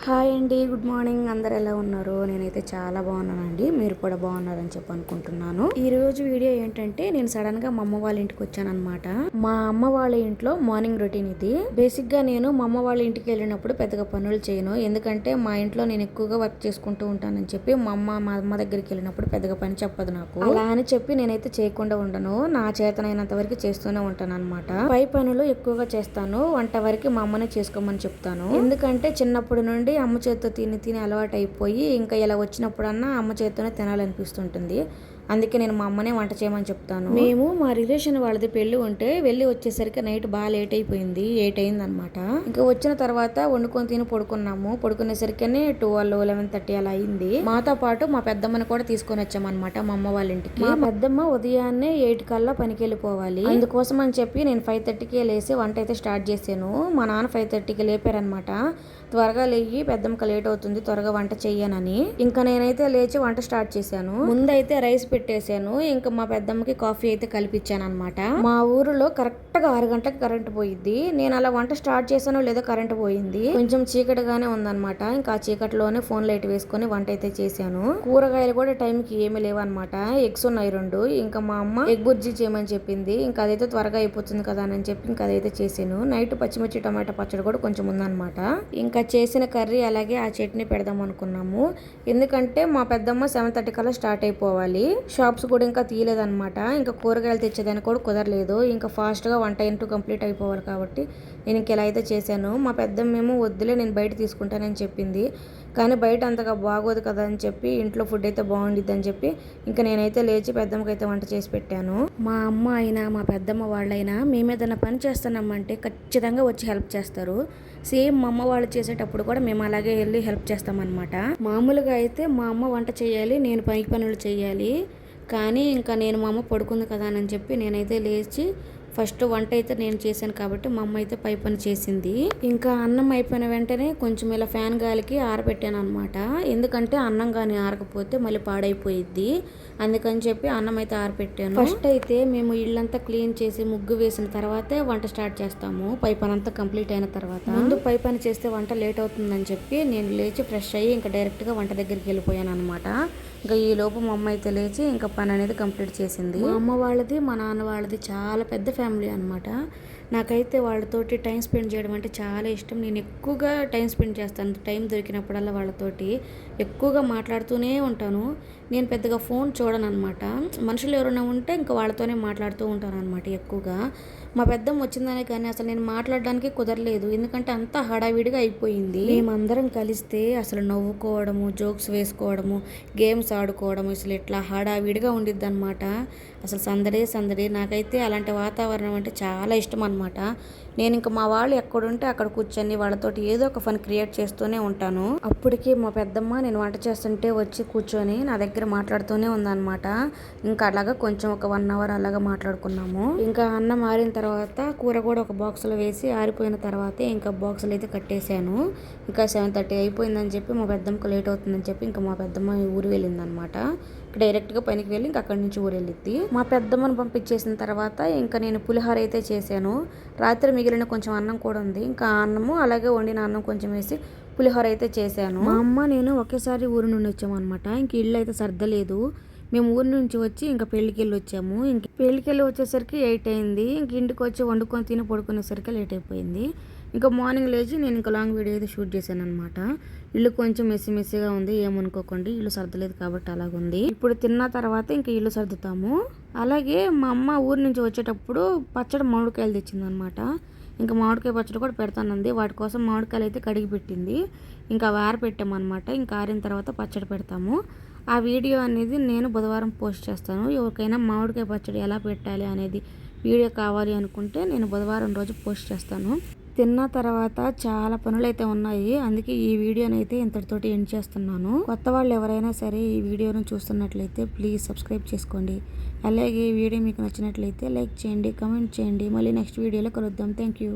Hi అండి, good morning. అందరు ఎలా ఉన్నారు? నేనైతే చాలా బాగున్నానండి. మీరు కూడా బాగున్నారని చెప్పి అనుకుంటున్నాను. ఈ రోజు వీడియో ఏంటంటే నేను సడన్ గా మా అమ్మ వాళ్ళ ఇంటికి వచ్చాను అనమాట. మా అమ్మ వాళ్ళ ఇంట్లో మార్నింగ్ రొటీన్ ఇది. బేసిక్ గా నేను మా అమ్మ వాళ్ళ ఇంటికి వెళ్ళినప్పుడు పెద్దగా పనులు చేయను, ఎందుకంటే మా ఇంట్లో నేను ఎక్కువగా వర్క్ చేసుకుంటూ ఉంటానని చెప్పి మా అమ్మ దగ్గరికి వెళ్ళినప్పుడు పెద్దగా పని చెప్పదు నాకు. అలా అని చెప్పి నేనైతే చేయకుండా ఉండను, నా చేతనైనంత వరకు చేస్తూనే ఉంటాను అనమాట. పై పనులు ఎక్కువగా చేస్తాను, వంట వరకు మా అమ్మనే చేసుకోమని చెప్తాను. ఎందుకంటే చిన్నప్పటి నుండి అమ్మ చేతితో తిని తిని అలవాటు అయిపోయి ఇంకా ఇలా వచ్చినప్పుడన్నా అమ్మ చేతితోనే తినాలనిపిస్తుంటుంది. అందుకే నేను మా అమ్మనే వంట చేయమని చెప్తాను. మేము మా రిలేషన్ వాళ్ళది పెళ్లి ఉంటే వెళ్ళి వచ్చేసరికి నైట్ బాగా లేట్ అయిపోయింది, 8 అయింది అనమాట. ఇంకా వచ్చిన తర్వాత వండుకొని తిని పడుకున్నాము. పడుకునేసరికి 12, 11:30 అలా అయింది. మాతో పాటు మా పెద్దమ్మని కూడా తీసుకొని వచ్చామన్నమాట మా అమ్మ వాళ్ళ ఇంటికి. మా పెద్దమ్మ ఉదయాన్నే 8 కల్లా పనికి వెళ్ళిపోవాలి. అందుకోసం అని చెప్పి నేను 5:30కే లేసి వంట అయితే స్టార్ట్ చేశాను. మా నాన్న 5:30కి లేపారనమాట. త్వరగా లేచి పెద్దమ్మకి లేట్ అవుతుంది, త్వరగా వంట చెయ్యనని. ఇంకా నేనైతే లేచి వంట స్టార్ట్ చేశాను. ముందైతే రైస్ పెట్టేశాను, ఇంకా మా పెద్దమ్మకి కాఫీ అయితే కల్పించాను అనమాట. మా ఊరిలో కరెక్ట్ గా 6 గంటలకు కరెంట్ పోయిద్ది. నేను అలా వంట స్టార్ట్ చేశానో లేదో కరెంట్ పోయింది. కొంచెం చీకటిగానే ఉందన్నమాట. ఇంకా ఆ చీకటిలోనే ఫోన్ లైట్ వేసుకొని వంట అయితే చేశాను. కూరగాయలు కూడా టైంకి ఏమీ లేవన్నమాట. ఎగ్స్ ఉన్నాయి 2. ఇంకా మా అమ్మ ఎగ్ బుర్జీ చేయమని చెప్పింది. ఇంకా అదైతే త్వరగా అయిపోతుంది కదా అని చెప్పి ఇంకా అదైతే చేశాను. నైట్ పచ్చిమిర్చి టమాటా పచ్చడి కూడా కొంచెం ఉందన్నమాట. ఇంకా చేసిన కర్రీ అలాగే ఆ చట్నీ పెడదాం అనుకున్నాము, ఎందుకంటే మా పెద్దమ్మ 7:30 కల్లా స్టార్ట్ అయిపోవాలి. షాప్స్ కూడా ఇంకా తీయలేదన్నమాట. ఇంకా కూరగాయలు తెచ్చేదానికి కూడా కుదరలేదు. ఇంకా ఫాస్ట్గా వంట ఇంటూ కంప్లీట్ అయిపోవాలి కాబట్టి నేను ఇంక ఇలా అయితే చేశాను. మా పెద్దమ్మేమో వద్దులే నేను బయట తీసుకుంటానని చెప్పింది, కానీ బయట అంతగా బాగోదు కదా అని చెప్పి ఇంట్లో ఫుడ్ అయితే బాగుండిద్ది అని చెప్పి ఇంకా నేనైతే లేచి పెద్దమ్మకి అయితే వంట చేసి పెట్టాను. మా అమ్మ అయినా మా పెద్దమ్మ వాళ్ళైనా మేము ఏదైనా పని చేస్తున్నామంటే ఖచ్చితంగా వచ్చి హెల్ప్ చేస్తారు. సేమ్ మా అమ్మ వాళ్ళు చేసేటప్పుడు కూడా మేము అలాగే వెళ్ళి హెల్ప్ చేస్తామన్నమాట. మామూలుగా అయితే మా అమ్మ వంట చేయాలి, నేను పనులు చేయాలి. కానీ ఇంకా నేను మా అమ్మ పడుకుంది కదా అని చెప్పి నేనైతే లేచి ఫస్ట్ వంట అయితే నేను చేశాను కాబట్టి మా అమ్మ అయితే పై పని చేసింది. ఇంకా అన్నం అయిపోయిన వెంటనే కొంచెం ఇలా ఫ్యాన్ గాలికి ఆరబెట్టాను అనమాట, ఎందుకంటే అన్నం కానీ ఆరకపోతే మళ్ళీ పాడైపోయిద్ది. అందుకని చెప్పి అన్నం అయితే ఆరబెట్టాను. ఫస్ట్ అయితే మేము ఇళ్ళంతా క్లీన్ చేసి ముగ్గు వేసిన తర్వాతే వంట స్టార్ట్ చేస్తాము, పై పని అంతా కంప్లీట్ అయిన తర్వాత. ముందు పై పని చేస్తే వంట లేట్ అవుతుందని చెప్పి నేను లేచి ఫ్రెష్ అయ్యి ఇంకా డైరెక్ట్గా వంట దగ్గరికి వెళ్ళిపోయాను అనమాట. ఇంకా ఈ లోపు మా అమ్మ అయితే లేచి ఇంకా పని అనేది కంప్లీట్ చేసింది. మా అమ్మ వాళ్ళది మా నాన్న వాళ్ళది చాలా పెద్ద ఫ్యామిలీ అనమాట. నాకైతే వాళ్ళతోటి టైం స్పెండ్ చేయడం అంటే చాలా ఇష్టం. నేను ఎక్కువగా టైం స్పెండ్ చేస్తాను, టైం దొరికినప్పుడల్లా వాళ్ళతోటి ఎక్కువగా మాట్లాడుతూనే ఉంటాను. నేను పెద్దగా ఫోన్ చూడను అనమాట. మనుషులు ఎవరైనా ఉంటే ఇంకా వాళ్ళతోనే మాట్లాడుతూ ఉంటాను అనమాట ఎక్కువగా. మా పెద్దమ్మ వచ్చిందనే కానీ అసలు నేను మాట్లాడడానికి కుదరలేదు, ఎందుకంటే అంతా హడావిడిగా అయిపోయింది. మేమందరం కలిస్తే అసలు నవ్వుకోవడము, జోక్స్ వేసుకోవడము, గేమ్స్ ఆడుకోవడము, అసలు ఇట్లా హడావిడిగా ఉండిద్ది అనమాట. అసలు సందడి. నాకైతే అలాంటి వాతావరణం అంటే చాలా ఇష్టం అనమాట. నేను ఇంకా మా వాళ్ళు ఎక్కడుంటే అక్కడ కూర్చొని వాళ్ళతోటి ఏదో ఒక ఫన్ క్రియేట్ చేస్తూనే ఉంటాను. అప్పటికి మా పెద్దమ్మ నేను వంట చేస్తుంటే వచ్చి కూర్చొని నా దగ్గర మాట్లాడుతూనే ఉందన్నమాట. ఇంకా అలాగా కొంచెం ఒక 1 అవర్ అలాగా మాట్లాడుకున్నాము. ఇంకా అన్నం ఆరిన తర్వాత కూర కూడా ఒక బాక్స్లో వేసి ఆరిపోయిన తర్వాతే ఇంకా బాక్సులు అయితే కట్టేశాను. ఇంకా 7:30 అయిపోయిందని చెప్పి మా పెద్దమ్మకు లేట్ అవుతుందని చెప్పి ఇంకా మా పెద్దమ్మ ఊరు వెళ్ళిందనమాట. డైరెక్ట్గా పనికి వెళ్ళి ఇంకా అక్కడి నుంచి ఊరు వెళ్ళిద్ది. మా పెద్దమ్మను పంపించేసిన తర్వాత ఇంకా నేను పులిహోర అయితే చేశాను. రాత్రి మిగిలిన కొంచెం అన్నం కూడా ఉంది, ఇంకా అన్నము అలాగే వండిన అన్నం కొంచెం వేసి పులిహోర అయితే చేశాను. మా అమ్మ నేను ఒకేసారి ఊరు నుండి వచ్చాము అనమాట. ఇంక ఇల్లు అయితే సర్దలేదు. మేము ఊరి నుంచి వచ్చి ఇంకా పెళ్ళికి వెళ్ళి వచ్చాము. ఇంక పెళ్ళికి వెళ్ళి వచ్చేసరికి 8 అయింది. ఇంక ఇంటికి వచ్చి వండుకొని తిని పడుకునేసరికి లేట్ అయిపోయింది. ఇంకా మార్నింగ్ లేచి నేను ఇంకా లాంగ్ వీడియో అయితే షూట్ చేశాను అనమాట. ఇల్లు కొంచెం మెస్సీగా ఉంది, ఏమనుకోకండి, ఇల్లు సర్దలేదు కాబట్టి అలాగుంది. ఇప్పుడు తిన్న తర్వాత ఇంకా ఇల్లు సర్దుతాము. అలాగే మా అమ్మ ఊరి నుంచి వచ్చేటప్పుడు పచ్చడి మామిడికాయలు తెచ్చింది అనమాట. ఇంకా మామిడికాయ పచ్చడి కూడా పెడతానంది. వాటి కోసం మామిడికాయలు అయితే కడిగి పెట్టింది. ఇంకా అవి పెట్టామన్నమాట. ఇంకా ఆరిన తర్వాత పచ్చడి పెడతాము. ఆ వీడియో అనేది నేను బుధవారం పోస్ట్ చేస్తాను. ఎవరికైనా మామిడికాయ పచ్చడి ఎలా పెట్టాలి అనేది వీడియో కావాలి అనుకుంటే నేను బుధవారం రోజు పోస్ట్ చేస్తాను. తిన్న తర్వాత చాలా పనులు అయితే ఉన్నాయి, అందుకే ఈ వీడియోని అయితే ఇంతటితోటి ఎండ్ చేస్తున్నాను. కొత్త వాళ్ళు ఎవరైనా సరే ఈ వీడియోను చూస్తున్నట్లయితే ప్లీజ్ సబ్స్క్రైబ్ చేసుకోండి. అలాగే ఈ వీడియో మీకు నచ్చినట్లయితే లైక్ చేయండి, కమెంట్ చేయండి. మళ్ళీ నెక్స్ట్ వీడియోలో కలుద్దాం. Thank you.